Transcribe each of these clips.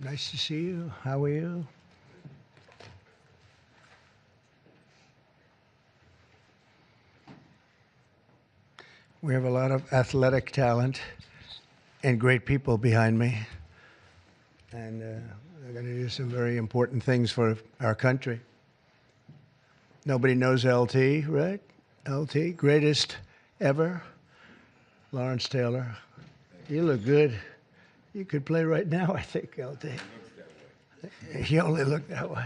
Nice to see you. How are you? We have a lot of athletic talent and great people behind me. And they're going to do some very important things for our country. Nobody knows LT, right? LT, greatest ever. Lawrence Taylor. You look good. You could play right now, I think, LT. You only look that way.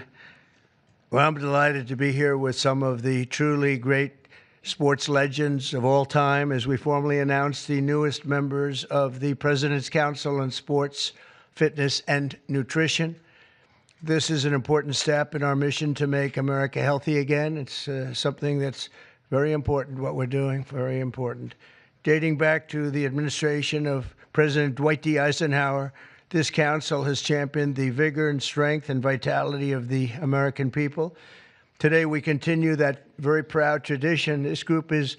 Well, I'm delighted to be here with some of the truly great sports legends of all time as we formally announce the newest members of the President's Council on Sports, Fitness, and Nutrition. This is an important step in our mission to make America healthy again. It's something that's very important, what we're doing, very important. Dating back to the administration of President Dwight D. Eisenhower, this council has championed the vigor and strength and vitality of the American people. Today, we continue that very proud tradition. This group is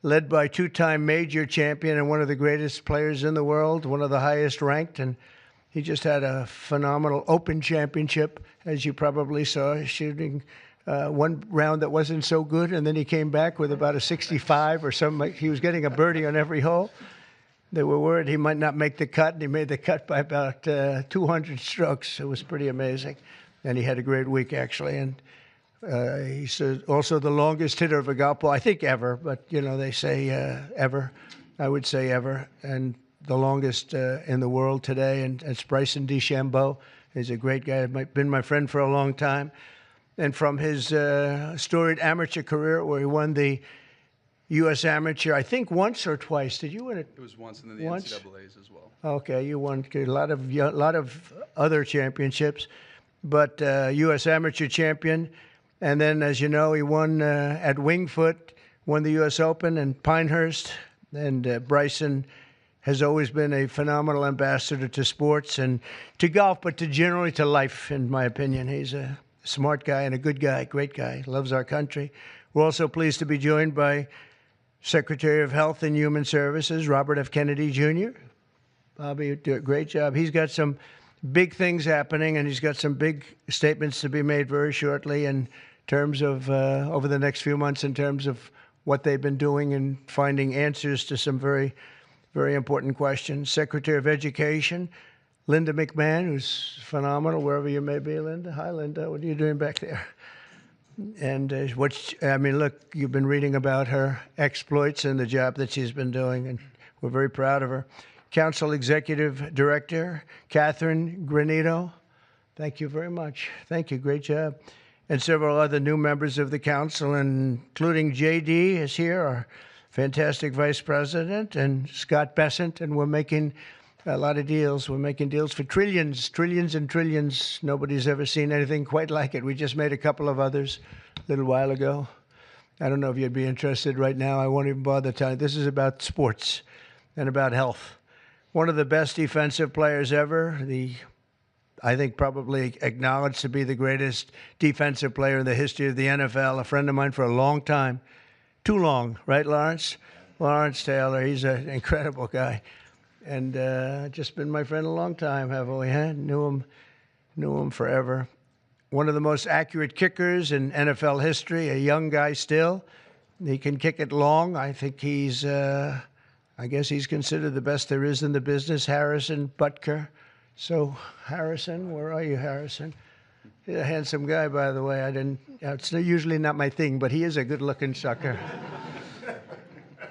led by two-time major champion and one of the greatest players in the world, one of the highest ranked, and he just had a phenomenal Open Championship, as you probably saw, shooting one round that wasn't so good, and then he came back with about a 65 or something. He was getting a birdie on every hole. They were worried he might not make the cut, and he made the cut by about 200 strokes. It was pretty amazing, and he had a great week, actually. And he's also the longest hitter of a golf ball, I think ever, but, you know, they say ever. I would say ever. And the longest in the world today, and it's Bryson DeChambeau. He's a great guy, been my friend for a long time. And from his storied amateur career, where he won the U.S. Amateur, I think once or twice. Did you win it? It was once, and then the NCAA's as well. Okay, you won a lot of other championships, but U.S. Amateur champion. And then, as you know, he won at Winged Foot, won the U.S. Open and Pinehurst. And Bryson has always been a phenomenal ambassador to sports and to golf, but generally to life, in my opinion. He's a smart guy and a good guy, great guy, loves our country. We're also pleased to be joined by Secretary of Health and Human Services, Robert F. Kennedy, Jr. Bobby, you do a great job. He's got some big things happening, and he's got some big statements to be made very shortly in terms of, over the next few months, in terms of what they've been doing and finding answers to some very, very important questions. Secretary of Education, Linda McMahon, who's phenomenal, wherever you may be, Linda. Hi, Linda. What are you doing back there? And look, you've been reading about her exploits and the job that she's been doing, and we're very proud of her. Council Executive Director, Catherine Granito. Thank you very much. Thank you. Great job. And several other new members of the council, including J.D. is here, our fantastic vice president, and Scott Bessent, and we're making a lot of deals. We're making deals for trillions and trillions. Nobody's ever seen anything quite like it. We just made a couple of others a little while ago. I don't know if you'd be interested right now. I won't even bother telling you. This is about sports and about health. One of the best defensive players ever, I think probably acknowledged to be the greatest defensive player in the history of the NFL, a friend of mine for a long time. Too long, right, Lawrence? Lawrence Taylor, he's an incredible guy. And just been my friend a long time, haven't we? Huh? Knew him forever. One of the most accurate kickers in NFL history, a young guy still. He can kick it long. I think I guess he's considered the best there is in the business, Harrison Butker. So, Harrison, where are you, Harrison? He's a handsome guy, by the way. It's usually not my thing, but he is a good-looking sucker.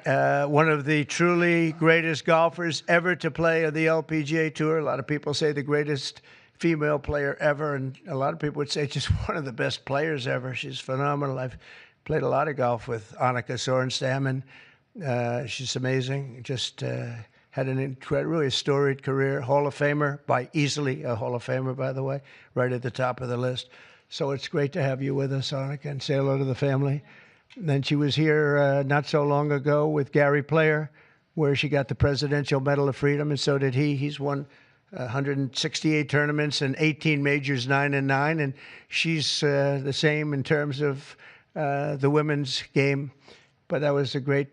One of the truly greatest golfers ever to play on the LPGA Tour. A lot of people say the greatest female player ever, and a lot of people would say just one of the best players ever. She's phenomenal. I've played a lot of golf with Annika Sorenstam, and she's amazing. Just had an really storied career. Hall of Famer, by easily a Hall of Famer, by the way, right at the top of the list. So it's great to have you with us, Annika, and say hello to the family. And then she was here not so long ago with Gary Player, where she got the Presidential Medal of Freedom, and so did he. He's won 168 tournaments and 18 majors, 9-9, and she's the same in terms of the women's game. But that was a great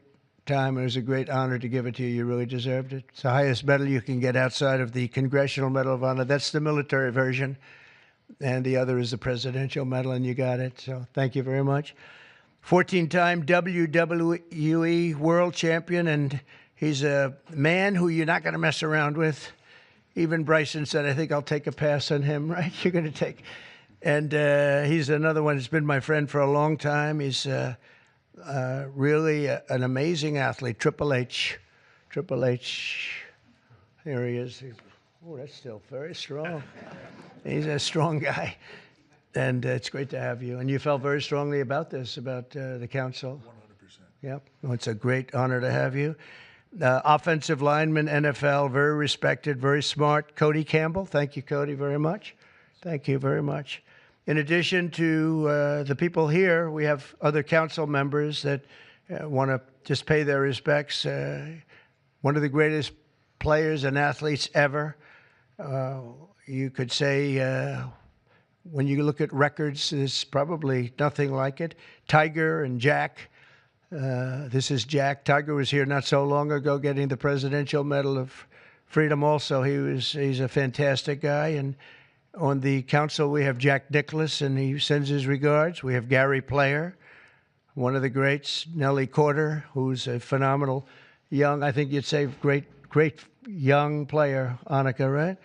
time. It was a great honor to give it to you. You really deserved it. It's the highest medal you can get outside of the Congressional Medal of Honor. That's the military version. And the other is the Presidential Medal, and you got it. So thank you very much. 14-time WWE World Champion, and he's a man who you're not going to mess around with. Even Bryson said, I think I'll take a pass on him, right? You're going to take. And he's another one that's been my friend for a long time. He's really an amazing athlete. Triple H. Triple H. There he is. Oh, that's still very strong. He's a strong guy. And it's great to have you. And you felt very strongly about this, about the council. 100%. Yep. Well, it's a great honor to have you. Offensive lineman, NFL, very respected, very smart. Cody Campbell. Thank you, Cody, very much. Thank you very much. In addition to the people here, we have other council members that want to just pay their respects. One of the greatest players and athletes ever. You could say, when you look at records, there's probably nothing like it. Tiger and Jack. This is Jack. Tiger was here not so long ago getting the Presidential Medal of Freedom also. He's a fantastic guy. And on the council, we have Jack Nicklaus, and he sends his regards. We have Gary Player, one of the greats. Nellie Corder, who's a phenomenal young, I think you'd say great young player. Annika, right?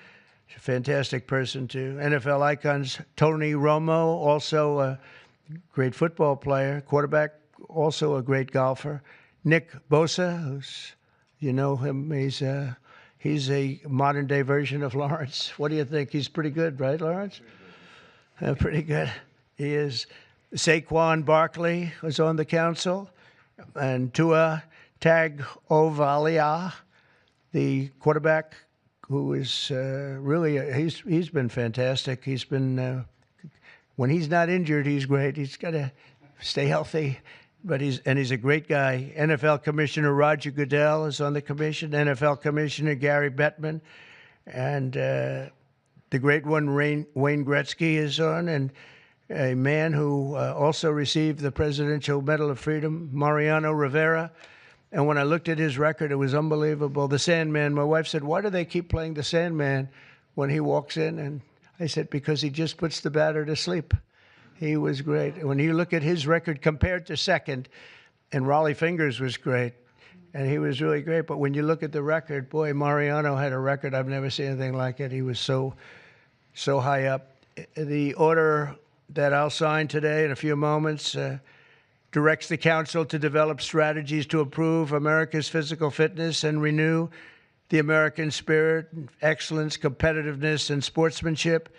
She's a fantastic person, too. NFL icons, Tony Romo, also a great football player. Quarterback, also a great golfer. Nick Bosa, who's, you know him, he's a modern-day version of Lawrence. What do you think? He's pretty good, right, Lawrence? Pretty good. He is. Saquon Barkley was on the council. And Tua Tagovailoa, the quarterback, who is really, he's been fantastic. He's been, when he's not injured, he's great. He's got to stay healthy. But he's a great guy. NFL Commissioner Roger Goodell is on the commission. NFL Commissioner Gary Bettman. And the great one, Wayne Gretzky, is on. And a man who also received the Presidential Medal of Freedom, Mariano Rivera. And when I looked at his record, it was unbelievable. The Sandman, my wife said, why do they keep playing the Sandman when he walks in? And I said, because he just puts the batter to sleep. He was great. When you look at his record compared to second, and Raleigh Fingers was great, and he was really great. But when you look at the record, boy, Mariano had a record. I've never seen anything like it. He was so high up. The order that I'll sign today in a few moments directs the council to develop strategies to improve America's physical fitness and renew the American spirit, excellence, competitiveness, and sportsmanship.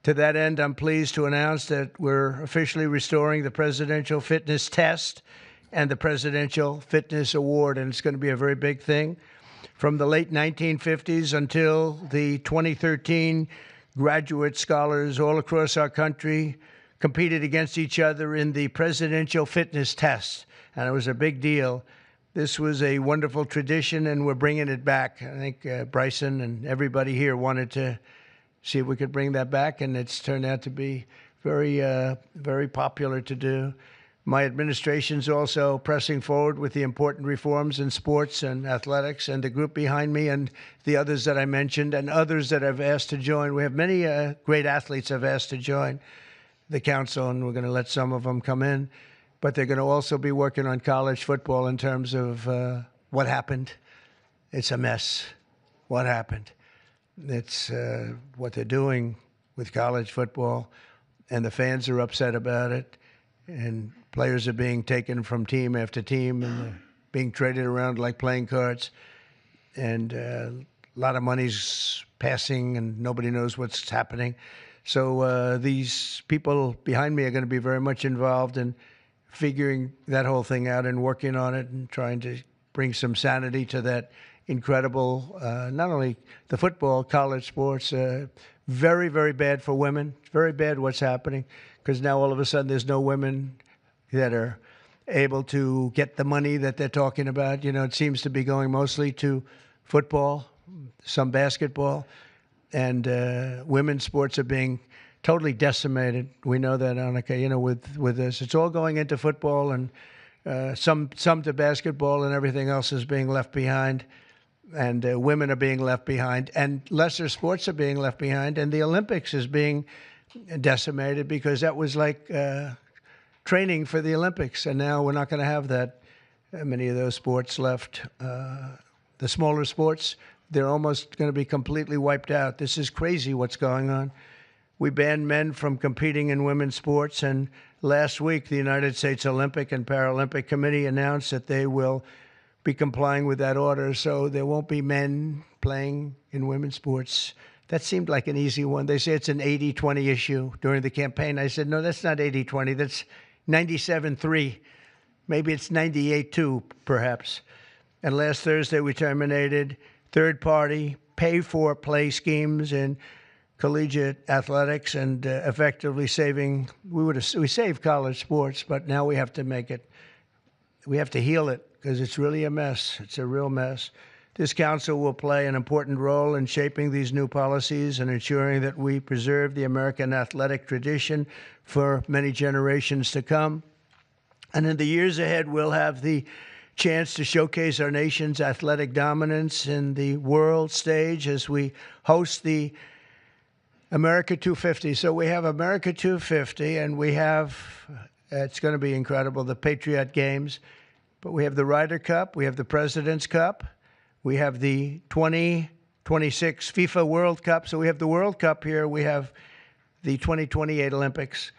To that end, I'm pleased to announce that we're officially restoring the Presidential Fitness Test and the Presidential Fitness Award, and it's going to be a very big thing. From the late 1950s until the 2013, graduate scholars all across our country competed against each other in the Presidential Fitness Test, and it was a big deal. This was a wonderful tradition, and we're bringing it back. I think Bryson and everybody here wanted to see if we could bring that back, and it's turned out to be very popular to do. My administration's also pressing forward with the important reforms in sports and athletics, and the group behind me and the others that I mentioned and others that I've asked to join. We have many great athletes I've asked to join the council, and we're going to let some of them come in. But they're going to also be working on college football in terms of what happened. It's a mess. What happened? It's what they're doing with college football, and the fans are upset about it, and players are being taken from team after team and being traded around like playing cards, and a lot of money's passing, and nobody knows what's happening. So these people behind me are going to be very much involved in figuring that whole thing out and working on it and trying to bring some sanity to that incredible, not only the football, college sports, very, very bad for women. It's very bad what's happening, because now all of a sudden there's no women that are able to get the money that they're talking about. You know, it seems to be going mostly to football, some basketball, and women's sports are being totally decimated. We know that, Annika, you know, with this. It's all going into football, and some to basketball, and everything else is being left behind. And women are being left behind, and lesser sports are being left behind, and the Olympics is being decimated because that was like training for the Olympics, and now we're not going to have that many of those sports left. The smaller sports, they're almost going to be completely wiped out. This is crazy what's going on. We banned men from competing in women's sports, and last week the United States Olympic and Paralympic Committee announced that they will be complying with that order, so there won't be men playing in women's sports. That seemed like an easy one. They say it's an 80-20 issue during the campaign. I said, no, that's not 80-20. That's 97-3. Maybe it's 98-2, perhaps. And last Thursday, we terminated third-party pay-for-play schemes in collegiate athletics and effectively saving. We saved college sports, but now we have to make it. We have to heal it, because it's really a mess. It's a real mess. This council will play an important role in shaping these new policies and ensuring that we preserve the American athletic tradition for many generations to come. And in the years ahead, we'll have the chance to showcase our nation's athletic dominance in the world stage as we host the America 250. So we have America 250, and we have, it's going to be incredible, the Patriot Games. But we have the Ryder Cup, we have the President's Cup, we have the 2026 FIFA World Cup. So we have the World Cup here, we have the 2028 Olympics.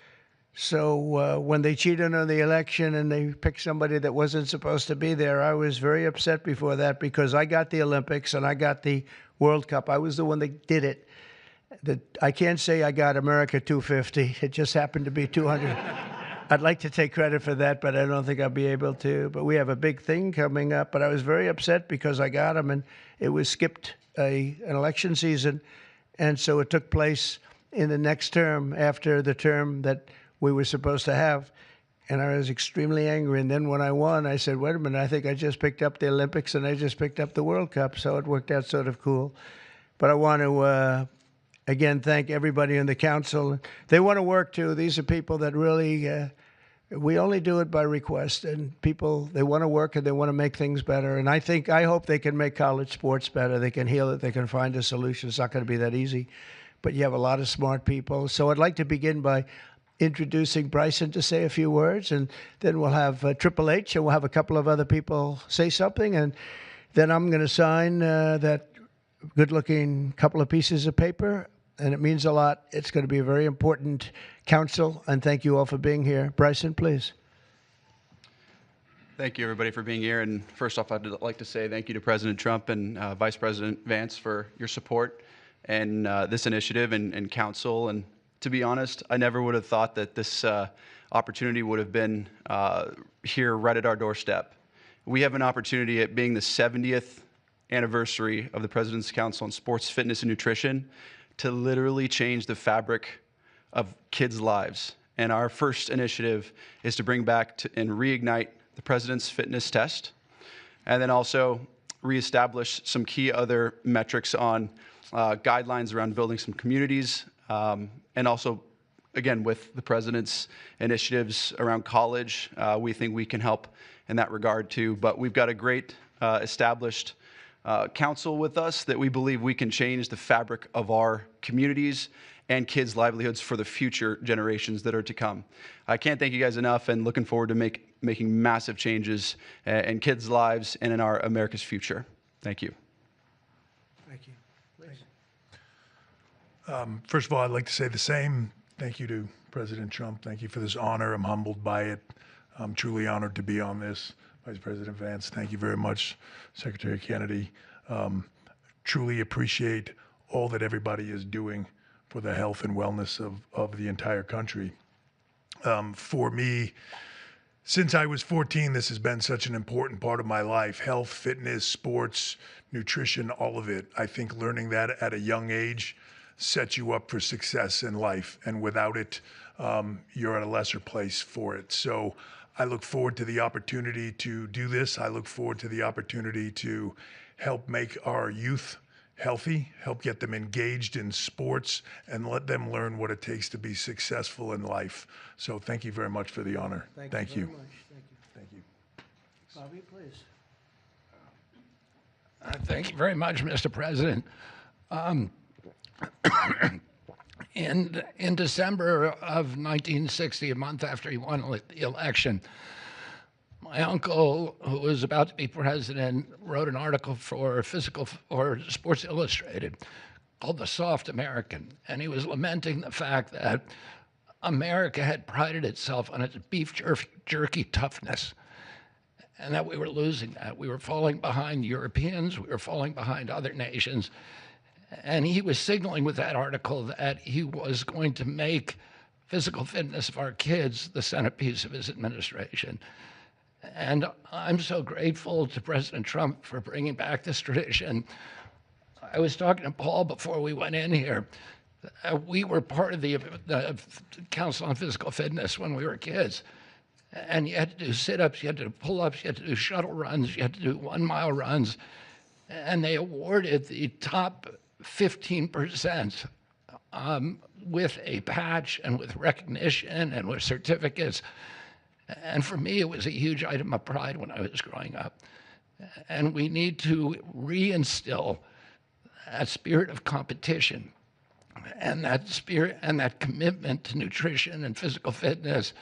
So when they cheated on the election and they picked somebody that wasn't supposed to be there, I was very upset before that, because I got the Olympics and I got the World Cup. I was the one that did it. I can't say I got America 250. It just happened to be 200. I'd like to take credit for that, but I don't think I'll be able to. But we have a big thing coming up. But I was very upset because I got them, and it was skipped an election season. And so it took place in the next term after the term that we were supposed to have. And I was extremely angry. And then when I won, I said, wait a minute, I think I just picked up the Olympics and I just picked up the World Cup. So it worked out sort of cool. But I want to again, thank everybody in the council. They want to work, too. These are people that really, we only do it by request. And people, they want to work and they want to make things better. And I hope they can make college sports better. They can heal it. They can find a solution. It's not going to be that easy. But you have a lot of smart people. So I'd like to begin by introducing Bryson to say a few words. And then we'll have Triple H, and we'll have a couple of other people say something. And then I'm going to sign that good-looking couple of pieces of paper. And it means a lot. It's going to be a very important council, and thank you all for being here. Bryson, please. Thank you, everybody, for being here. And first off, I'd like to say thank you to President Trump and Vice President Vance for your support and this initiative and council. And to be honest, I never would have thought that this opportunity would have been here right at our doorstep. We have an opportunity at being the 70th anniversary of the President's Council on Sports, Fitness, and Nutrition to literally change the fabric of kids' lives. And our first initiative is to bring back and reignite the President's Fitness Test, and then also reestablish some key other metrics on guidelines around building some communities, and also, again, with the President's initiatives around college, we think we can help in that regard too. But we've got a great established council with us that we believe we can change the fabric of our communities and kids' livelihoods for the future generations that are to come. I can't thank you guys enough, and looking forward to making massive changes in kids' lives and in our America's future. Thank you. Thank you. First of all, I'd like to say the same. Thank you to President Trump. Thank you for this honor. I'm humbled by it. I'm truly honored to be on this. Vice President Vance, thank you very much. Secretary Kennedy, truly appreciate all that everybody is doing for the health and wellness of the entire country. For me, since I was 14, this has been such an important part of my life. Health, fitness, sports, nutrition, all of it. I think learning that at a young age sets you up for success in life. And without it, you're at a lesser place for it. So I look forward to the opportunity to do this. I look forward to the opportunity to help make our youth healthy, help get them engaged in sports, and let them learn what it takes to be successful in life. So thank you very much for the honor. Thank you. Very much. Thank you. Thank you. Bobby, please. Thank you very much, Mr. President. In December of 1960, a month after he won the election, my uncle, who was about to be president, wrote an article for Sports Illustrated called "The Soft American," and he was lamenting the fact that America had prided itself on its beef jerky toughness, and that we were losing that. We were falling behind Europeans. We were falling behind other nations. And he was signaling with that article that he was going to make physical fitness of our kids the centerpiece of his administration. And I'm so grateful to President Trump for bringing back this tradition. I was talking to Paul before we went in here. We were part of the Council on Physical Fitness when we were kids. And you had to do sit-ups, you had to do pull-ups, you had to do shuttle runs, you had to do 1 mile runs. And they awarded the top 15% with a patch and with recognition and with certificates. And for me, it was a huge item of pride when I was growing up. And we need to reinstill that spirit of competition and that spirit and that commitment to nutrition and physical fitness.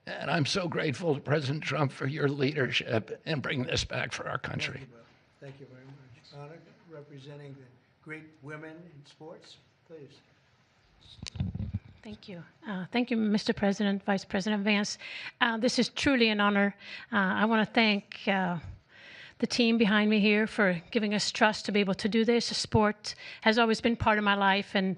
And I'm so grateful to President Trump for your leadership in bringing this back for our country. Thank you very much. Anna, representing the great women in sports, please. Thank you. Thank you, Mr. President, Vice President Vance. This is truly an honor. I want to thank the team behind me here for giving us trust to be able to do this. Sport has always been part of my life, and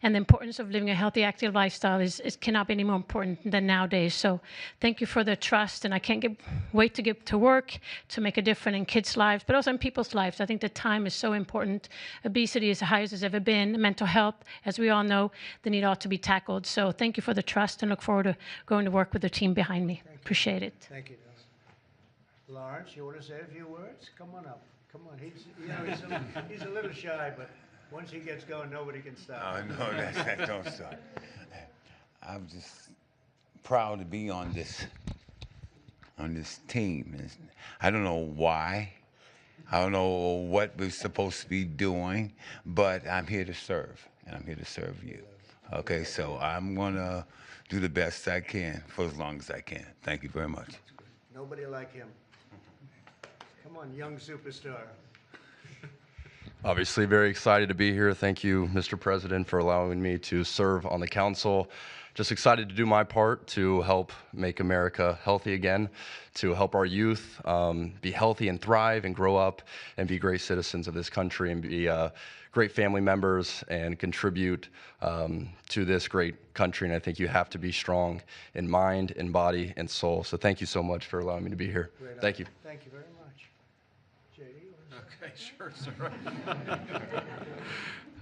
the importance of living a healthy, active lifestyle cannot be any more important than nowadays. So thank you for the trust, and I can't wait to get to work to make a difference in kids' lives, but also in people's lives. I think the time is so important. Obesity is the highest it's ever been. Mental health, as we all know, the need ought to be tackled. So thank you for the trust, and look forward to going to work with the team behind me. Appreciate it. Thank you, Donna. Lawrence, you want to say a few words? Come on up. Come on. He's a little shy, but once he gets going, nobody can stop him. No, that don't stop. I'm just proud to be on this team. I don't know why. I don't know what we're supposed to be doing, but I'm here to serve, and I'm here to serve you. Okay, so I'm gonna do the best I can for as long as I can. Thank you very much. Nobody like him. Come on, young superstar. Obviously very excited to be here. Thank you, Mr. President, for allowing me to serve on the council. Just excited to do my part to help make America healthy again, to help our youth be healthy and thrive and grow up and be great citizens of this country and be great family members and contribute to this great country. And I think you have to be strong in mind, in body, and soul. So thank you so much for allowing me to be here. Thank you. Thank you very much. Okay, sure, sir.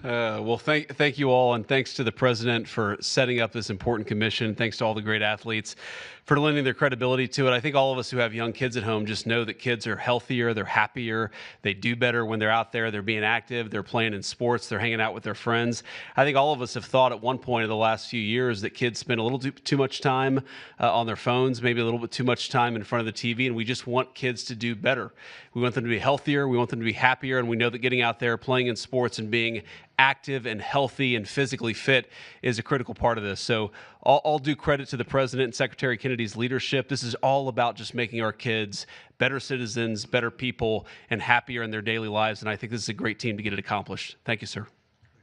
Well, thank you all, and thanks to the president for setting up this important commission. Thanks to all the great athletes for lending their credibility to it. I think all of us who have young kids at home just know that kids are healthier, they're happier, they do better when they're out there, they're being active, they're playing in sports, they're hanging out with their friends. I think all of us have thought at one point in the last few years that kids spend a little too much time on their phones, maybe a little bit too much time in front of the TV, and we just want kids to do better. We want them to be healthier, we want them to be happier, and we know that getting out there, playing in sports, and being active and healthy and physically fit is a critical part of this. So all due credit to the President and Secretary Kennedy's leadership. This is all about just making our kids better citizens, better people, and happier in their daily lives. And I think this is a great team to get it accomplished. Thank you, sir.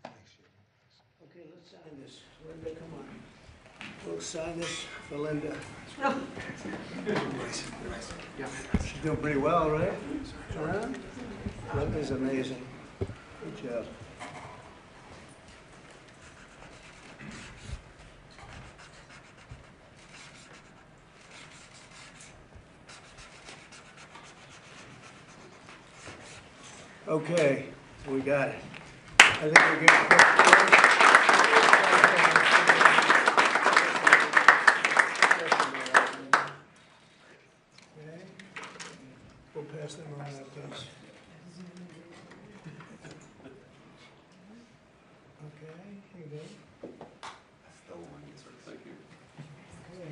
Okay, let's sign this. Linda, come on. We'll sign this for Linda. She's doing pretty well, right? Linda's amazing. Good job. Okay, we got it. I think we're good. Okay. We'll pass them around, please. Okay, here you go. Thank you. Okay.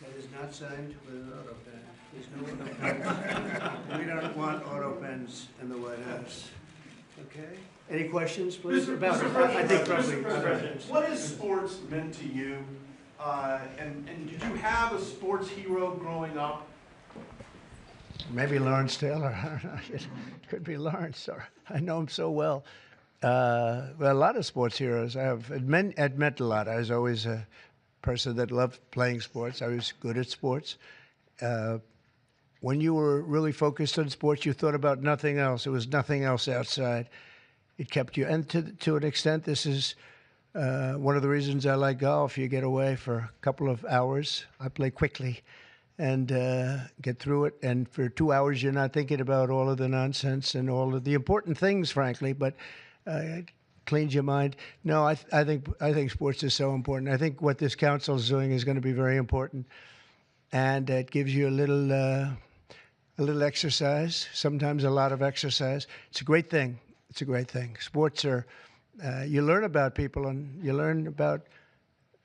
That is not signed with an auto pen. There's no auto pens. We don't want auto pens in the White House. Okay? Any questions, please? About it? I think probably. Mr. President, what has sports meant to you? And did you have a sports hero growing up? Maybe Lawrence Taylor. I don't know. It could be Lawrence. Or I know him so well. Well, a lot of sports heroes. It meant a lot. I was always a person that loved playing sports. I was good at sports. When you were really focused on sports, you thought about nothing else. There was nothing else outside. It kept you. And to an extent, this is one of the reasons I like golf. You get away for a couple of hours. I play quickly and get through it. And for 2 hours, you're not thinking about all of the nonsense and all of the important things, frankly, but it cleans your mind. No, I think sports is so important. I think what this council is doing is going to be very important. And it gives you a little exercise, sometimes a lot of exercise. It's a great thing. It's a great thing. Sports are, you learn about people and you learn about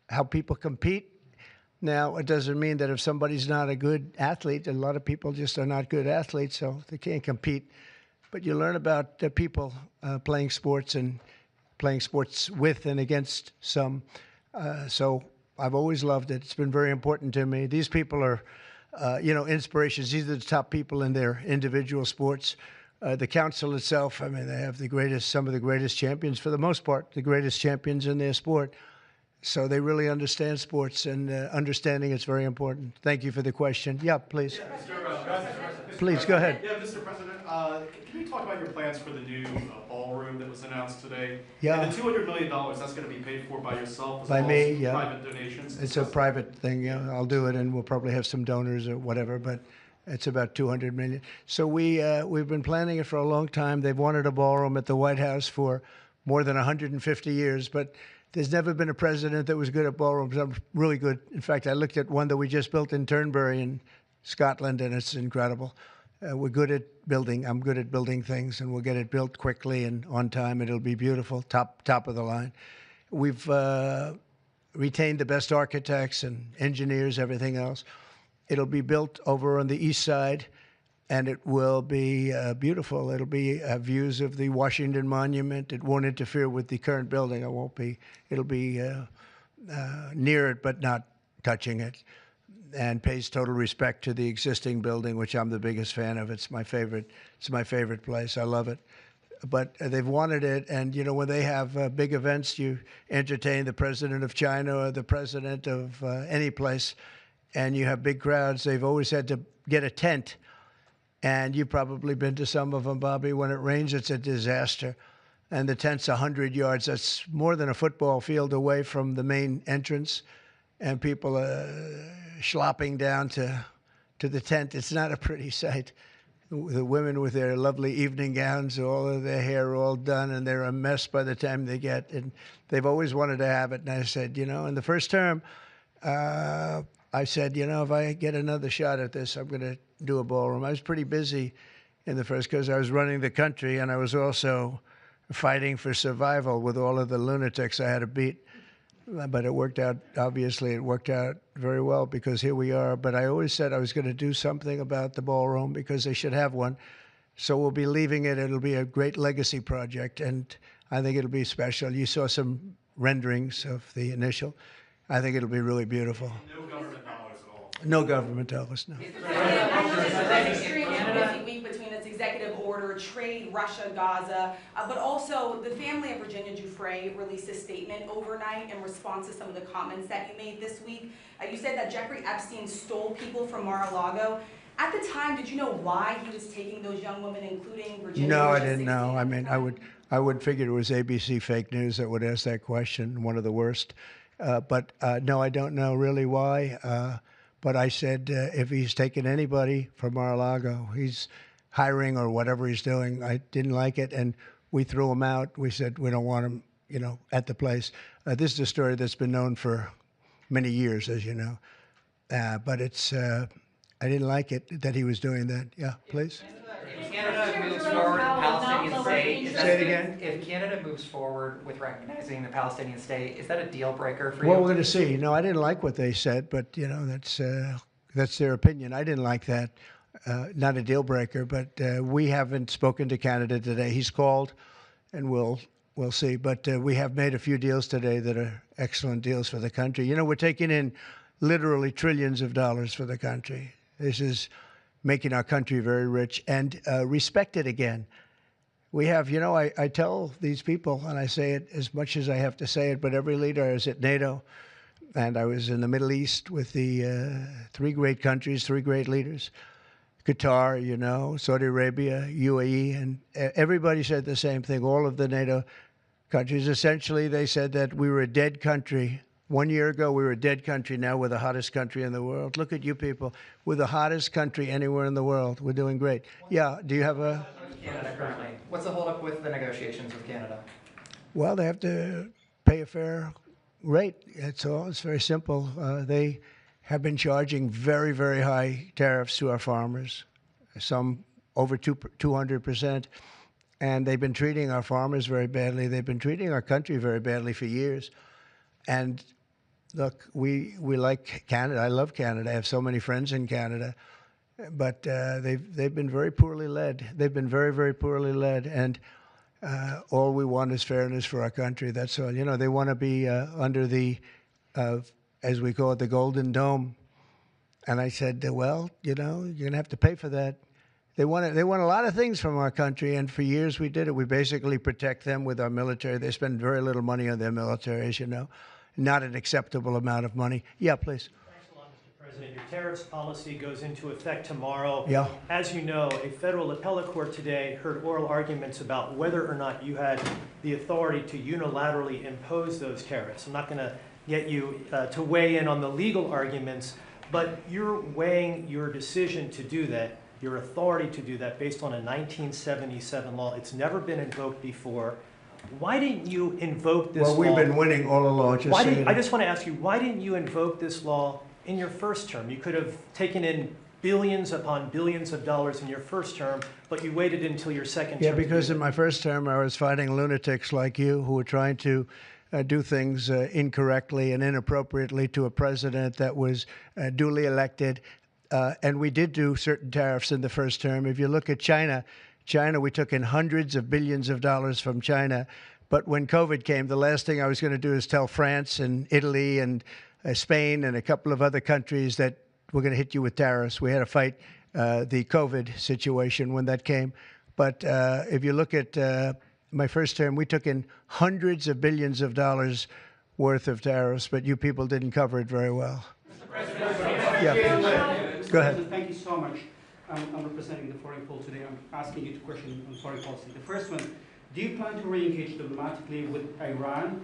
how people compete. Now, it doesn't mean that if somebody's not a good athlete, a lot of people just are not good athletes, so they can't compete. But you learn about people playing sports and playing sports with and against some. So I've always loved it. It's been very important to me. These people are, inspirations. These are the top people in their individual sports. The council itself, I mean, they have some of the greatest champions, for the most part, the greatest champions in their sport. So they really understand sports, and understanding it's very important. Thank you for the question. Yeah, please. Yeah, Please, go ahead. Yeah, Mr. President, can you talk about your plans for the new ballroom that was announced today? Yeah. And the $200 million, that's going to be paid for by yourself as By well me, as yeah. private donations? It's a private thing. Yeah, I'll do it, and we'll probably have some donors or whatever, but it's about $200 million. So we've been planning it for a long time. They've wanted a ballroom at the White House for more than 150 years, but there's never been a president that was good at ballrooms. I'm really good. In fact, I looked at one that we just built in Turnberry in Scotland, and it's incredible. We're good at building. I'm good at building things, and we'll get it built quickly and on time. It'll be beautiful, top of the line. We've retained the best architects and engineers, everything else. It'll be built over on the east side, and it will be beautiful. It'll be views of the Washington Monument. It won't interfere with the current building. It'll be near it, but not touching it, and pays total respect to the existing building, which I'm the biggest fan of. It's my favorite. It's my favorite place. I love it. But they've wanted it, and when they have big events, you entertain the president of China or the president of any place, and you have big crowds. They've always had to get a tent. And you've probably been to some of them, Bobby. When it rains, it's a disaster. And the tent's 100 yards. That's more than a football field away from the main entrance. And people are schlopping down to the tent. It's not a pretty sight. The women with their lovely evening gowns, all of their hair all done, and they're a mess by the time they get. And they've always wanted to have it. And I said, in the first term, I said, if I get another shot at this, I'm going to do a ballroom. I was pretty busy in the first because I was running the country, and I was also fighting for survival with all of the lunatics I had to beat. But it worked out, obviously, it worked out very well because here we are. But I always said I was going to do something about the ballroom because they should have one. So we'll be leaving it. It'll be a great legacy project, and I think it'll be special. You saw some renderings of the initial. I think it'll be really beautiful. No government dollars at all. No government dollars, no. Week between its executive order, trade, Russia, Gaza, but also the family of Virginia Giuffre released a statement overnight in response to some of the comments that you made this week. You said that Jeffrey Epstein stole people from Mar-a-Lago. At the time, did you know why he was taking those young women, including Virginia? No, I didn't know. I mean, I would figure it was ABC fake news that would ask that question, one of the worst. But no, I don't know really why. But I said, if he's taking anybody from Mar-a-Lago, he's hiring or whatever he's doing. I didn't like it, and we threw him out. We said we don't want him, at the place. This is a story that's been known for many years, as you know. But it's, I didn't like it that he was doing that. Yeah, please. If Canada moves forward with Palestinian state, Say it again. If Canada moves forward with recognizing the Palestinian state, is that a deal breaker for you? Well, we're going to see. No, I didn't like what they said, but that's That's their opinion. I didn't like that. Not a deal breaker, but we haven't spoken to Canada today. He's called, and we'll see. But we have made a few deals today that are excellent deals for the country. You know, we're taking in literally trillions of dollars for the country. This is making our country very rich and respected again. We have, you know, I tell these people, and I say it as much as I have to say it, but every leader is at NATO. And I was in the Middle East with the three great countries, three great leaders. Qatar, you know, Saudi Arabia, UAE, and everybody said the same thing. All of the NATO countries, essentially, they said that we were a dead country. 1 year ago, we were a dead country. Now we're the hottest country in the world. Look at you people. We're the hottest country anywhere in the world. We're doing great. Yeah, do you have a... Canada currently. What's the holdup with the negotiations with Canada? Well, they have to pay a fair rate. That's all. It's very simple. They have been charging very, very high tariffs to our farmers, some over 200%. And they've been treating our farmers very badly. They've been treating our country very badly for years. And look, we like Canada. I love Canada. I have so many friends in Canada. But they've been very poorly led. They've been very, very poorly led. And all we want is fairness for our country. That's all. You know, they want to be under the, as we call it, the Golden Dome. And I said, well, you know, you're going to have to pay for that. They want a lot of things from our country, and for years we did it. We basically protect them with our military. They spend very little money on their military, as you know. Not an acceptable amount of money. Yeah, please. Thanks a lot, Mr. President. Your tariffs policy goes into effect tomorrow. Yeah. As you know, a federal appellate court today heard oral arguments about whether or not you had the authority to unilaterally impose those tariffs. I'm not going to get you to weigh in on the legal arguments, but you're weighing your decision to do that, your authority to do that, based on a 1977 law. It's never been invoked before. Why didn't you invoke this law? Well, we've been winning all along. I just want to ask you, why didn't you invoke this law in your first term? You could have taken in billions upon billions of dollars in your first term, but you waited until your second term. Yeah, because in my first term, I was fighting lunatics like you who were trying to do things incorrectly and inappropriately to a president that was duly elected. And we did do certain tariffs in the first term. If you look at China, we took in hundreds of billions of dollars from China. But when COVID came, the last thing I was going to do is tell France and Italy and Spain and a couple of other countries that we're going to hit you with tariffs. We had to fight the COVID situation when that came. But if you look at my first term, we took in hundreds of billions of dollars worth of tariffs, but you people didn't cover it very well. Yeah, please. Go ahead. Thank you so much. I'm representing the foreign poll today. I'm asking you two questions on foreign policy. The first one, do you plan to re-engage diplomatically with Iran,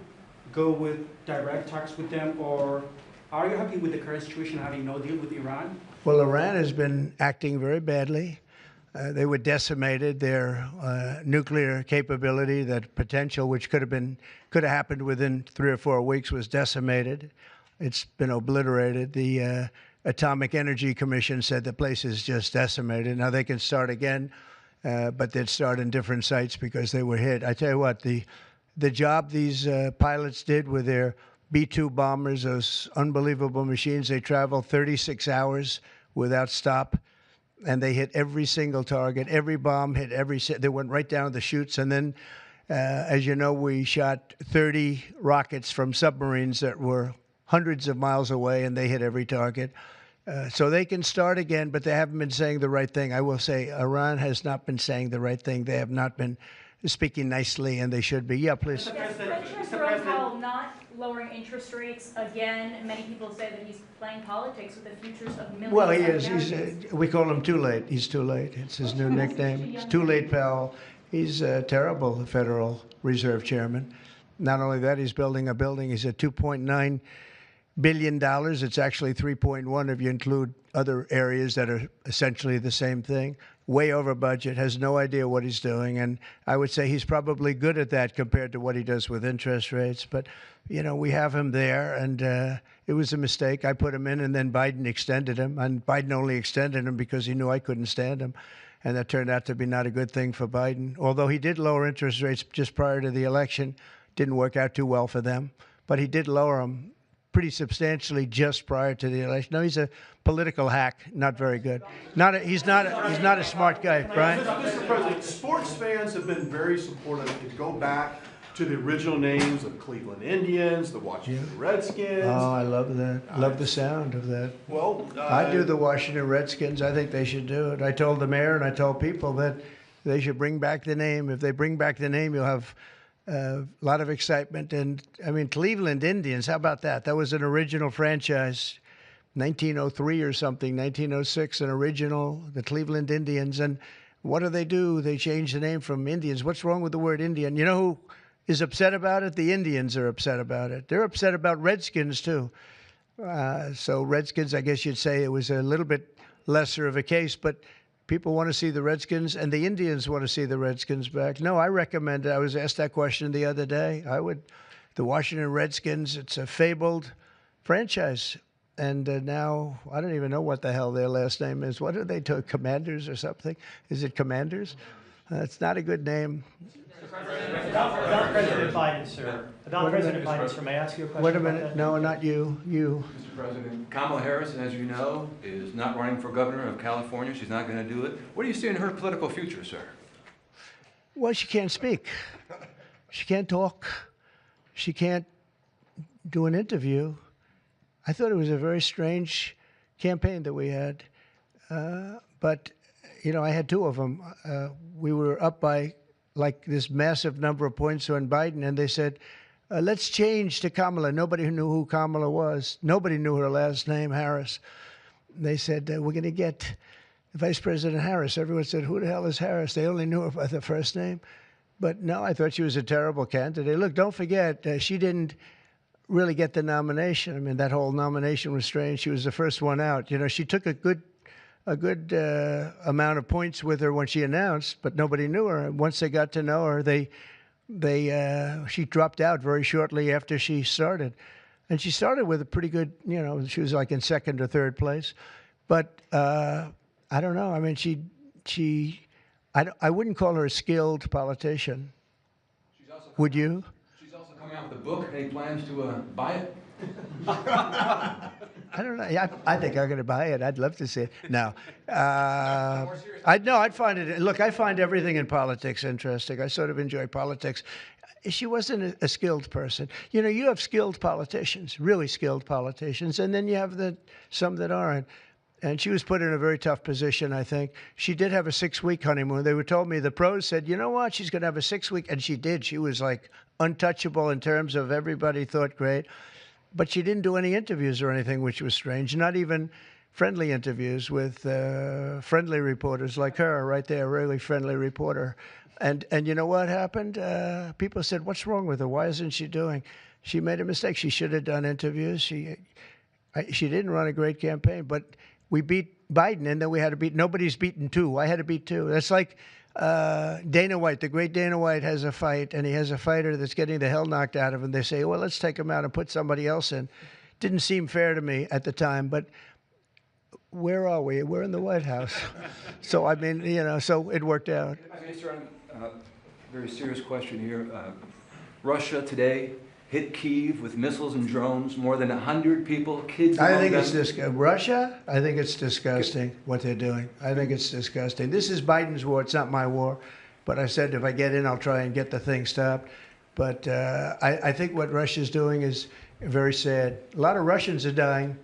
go with direct talks with them, or are you happy with the current situation, having no deal with Iran? Well, Iran has been acting very badly. They were decimated. Their nuclear capability, that potential, which could have happened within 3 or 4 weeks, was decimated. It's been obliterated. The Atomic Energy Commission said the place is just decimated. Now they can start again, but they'd start in different sites because they were hit. I tell you what, the job these pilots did with their B-2 bombers, those unbelievable machines, they traveled 36 hours without stop, and they hit every single target. Every bomb hit they went right down the chutes, and then, as you know, we shot 30 rockets from submarines that were hundreds of miles away, and they hit every target. So they can start again, but they haven't been saying the right thing. I will say Iran has not been saying the right thing. They have not been speaking nicely, and they should be. Yeah, please. Jerome Powell not lowering interest rates again. Many people say that he's playing politics with the futures of millions. Well, he is. We call him Too Late. He's Too Late. It's his new nickname. It's Too Late Powell. He's a terrible Federal Reserve Chairman. Not only that, he's building a building. He's at $2.9 billion. It's actually 3.1 if you include other areas that are essentially the same thing. Way over budget, has no idea what he's doing. And I would say he's probably good at that compared to what he does with interest rates. But, you know, we have him there, and it was a mistake. I put him in, and then Biden extended him. And Biden only extended him because he knew I couldn't stand him. And that turned out to be not a good thing for Biden. Although he did lower interest rates just prior to the election, didn't work out too well for them. But he did lower them pretty substantially just prior to the election. No, he's a political hack, not very good. He's not a smart guy, Brian. Mr. President, sports fans have been very supportive. To go back to the original names of Cleveland Indians, the Washington Redskins. Oh, I love that. Love the sound of that. Well, I do the Washington Redskins. I think they should do it. I told the mayor and I told people that they should bring back the name. If they bring back the name, you'll have a lot of excitement. And I mean, Cleveland Indians, how about that? That was an original franchise, 1903 or something, 1906, an original, the Cleveland Indians. And what do? They changed the name from Indians. What's wrong with the word Indian? You know who is upset about it? The Indians are upset about it. They're upset about Redskins, too. So Redskins, I guess you'd say it was a little bit lesser of a case, but people want to see the Redskins, and the Indians want to see the Redskins back. No, I recommend it. I was asked that question the other day. The Washington Redskins, it's a fabled franchise. And now, I don't even know what the hell their last name is. What are they, Commanders or something? Is it Commanders? It's not a good name. Madam President Biden, sir. Madam President Biden, sir, may I ask you a question? Wait a minute. No, not you. You. Mr. President, Kamala Harris, as you know, is not running for governor of California. She's not going to do it. What do you see in her political future, sir? Well, she can't speak. She can't talk. She can't do an interview. I thought it was a very strange campaign that we had. But, you know, I had two of them. We were up by like this massive number of points on Biden, and they said, let's change to Kamala. Nobody knew who Kamala was. Nobody knew her last name, Harris. They said, we're going to get Vice President Harris. Everyone said, who the hell is Harris? They only knew her by the first name. But no, I thought she was a terrible candidate. Look, don't forget, she didn't really get the nomination. I mean, that whole nomination was strange. She was the first one out. You know, she took a good amount of points with her when she announced, but nobody knew her. And once they got to know her, she dropped out very shortly after she started. And she started with a pretty good, you know, she was like in second or third place. But I don't know. I mean, I wouldn't call her a skilled politician. Would you? She's also coming out with a book. Any plans to buy it? I don't know. I think I'm going to buy it. I'd love to see it. No. I'd find it. Look, I find everything in politics interesting. I sort of enjoy politics. She wasn't a skilled person. You know, you have skilled politicians, really skilled politicians, and then you have some that aren't. And she was put in a very tough position, I think. She did have a 6-week honeymoon. They were told me, the pros said, you know what, she's going to have a 6-week. And she did. She was like untouchable in terms of everybody thought great. But she didn't do any interviews or anything, which was strange. Not even friendly interviews with friendly reporters like her right there, a really friendly reporter. And you know what happened? People said, what's wrong with her? Why isn't she doing? She made a mistake. She should have done interviews. She didn't run a great campaign, but we beat Biden, and then we had to beat, nobody's beaten two. I had to beat two. That's like Dana White, the great Dana White has a fight, and he has a fighter that's getting the hell knocked out of him. They say, well, let's take him out and put somebody else in. Didn't seem fair to me at the time, but where are we? We're in the White House. So, I mean, you know, so it worked out. Very serious question here. Russia today hit Kyiv with missiles and drones, more than 100 people, kids. I think it's Russia, I think it's disgusting what they're doing. I think it's disgusting. This is Biden's war. It's not my war. But I said if I get in, I'll try and get the thing stopped. But I think what Russia's doing is very sad. A lot of Russians are dying.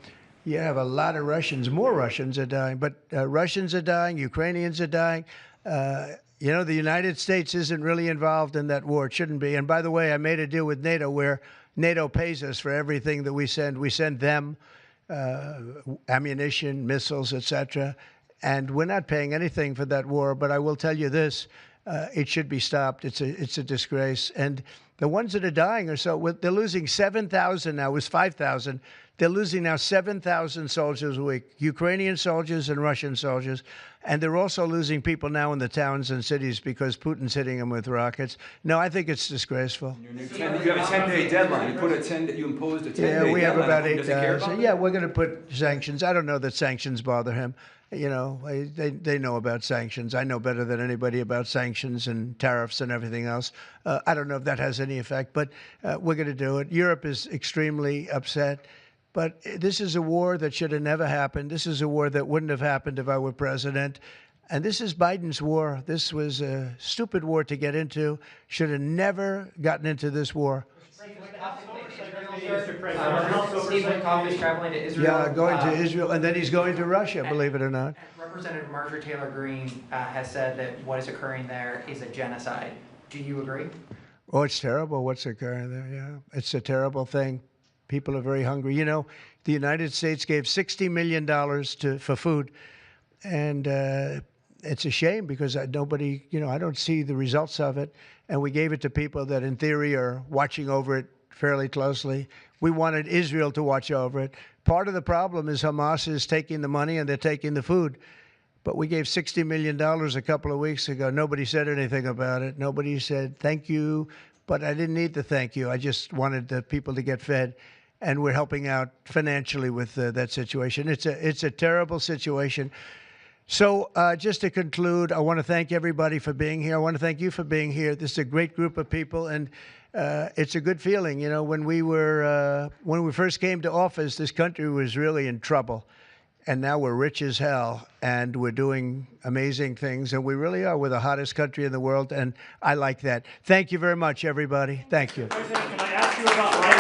You have a lot of Russians. More Russians are dying. But Russians are dying. Ukrainians are dying. You know, the United States isn't really involved in that war. It shouldn't be. And by the way, I made a deal with NATO where NATO pays us for everything that we send. We send them ammunition, missiles, etc. And we're not paying anything for that war. But I will tell you this, it should be stopped. It's a disgrace. And the ones that are dying are they're losing 7,000 now. It was 5,000. They're losing now 7,000 soldiers a week, Ukrainian soldiers and Russian soldiers. And they're also losing people now in the towns and cities because Putin's hitting them with rockets. No, I think it's disgraceful. You have a 10-day deadline. You imposed a 10-day deadline. Yeah, we have about 8,000. Yeah, we're going to put sanctions. I don't know that sanctions bother him. You know, they know about sanctions. I know better than anybody about sanctions and tariffs and everything else. I don't know if that has any effect, but we're going to do it. Europe is extremely upset. But this is a war that should have never happened. This is a war that wouldn't have happened if I were president. And this is Biden's war. This was a stupid war to get into. Should have never gotten into this war. Steve Witkoff is traveling to Israel. Yeah, going to Israel, and then he's going to Russia, believe it or not. Representative Marjorie Taylor Greene has said that what is occurring there is a genocide. Do you agree? Oh, it's terrible what's occurring there, yeah. It's a terrible thing. People are very hungry. You know, the United States gave $60 million for food, and it's a shame because nobody, you know, I don't see the results of it, and we gave it to people that in theory are watching over it fairly closely. We wanted Israel to watch over it. Part of the problem is Hamas is taking the money and they're taking the food. But we gave $60 million a couple of weeks ago. Nobody said anything about it. Nobody said thank you, but I didn't need to thank you. I just wanted the people to get fed, and we're helping out financially with that situation. It's a terrible situation. So just to conclude, I want to thank everybody for being here. I want to thank you for being here. This is a great group of people, and it's a good feeling. You know, when we first came to office, this country was really in trouble. And now we're rich as hell, and we're doing amazing things, and we really are. We're the hottest country in the world, and I like that. Thank you very much, everybody. Thank you. President, can I ask you about